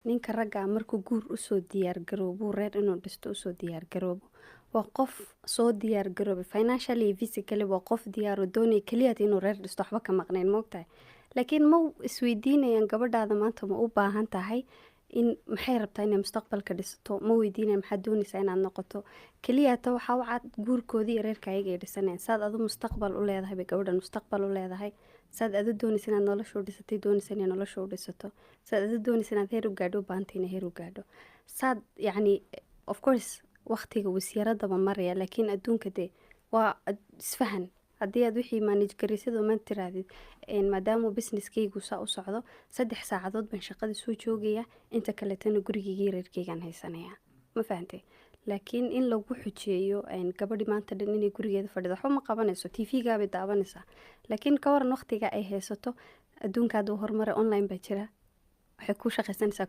ninka ragga ah markuu guur usoo diyaar garoobo reer inuu dhisto usoo diyaar garoobo waa qof soo diyaar garoobay financially iyo physically waa qof diyaaro doonaya keliya inuu reer dhisto waxba ka maqnayn moogtahay laakiin ma isweydiinayaan gabadhaada maanta ma u baahan tahay in maxay rabtaa inay mustaqbalka dhisato ma weydiinayaan maxaad doonaysaa inaad noqoto keliya ta waxaa u cad guurkoodii iyo reerka ayaga ay dhisanayaan saad adu mustaqbal u leedahay bay gabadhan mustaqbal u leedahay saad adu doonaysa inaad nolosha u dhisatay doonaysa inay nolosha u dhisato saad adu doonaysa inaad heer u gaadho u baahantay inay heer u gaadho saad yacni of course waqtiga wasiyaaradaba maraya laakiin adduunka dee waa isfahan haddii aad wixii manage garaysad oo maanta tirahdid maadaama businesskaygu saa u socdo 3 saacadood baan shaqada soo joogaya inta kaletana gurigaygii reerkaygaan haysanaya ma fahantay laakiin in lagu xujeeyo gabadhi maanta dhan inay gurigeeda fadhido waxba ma qabanayso tv-gaabay daawanaysaa laakiin ka waran waqtiga ay haysato adduunka hadduu horumare online baa jira waxay ku shaqaysanaysaa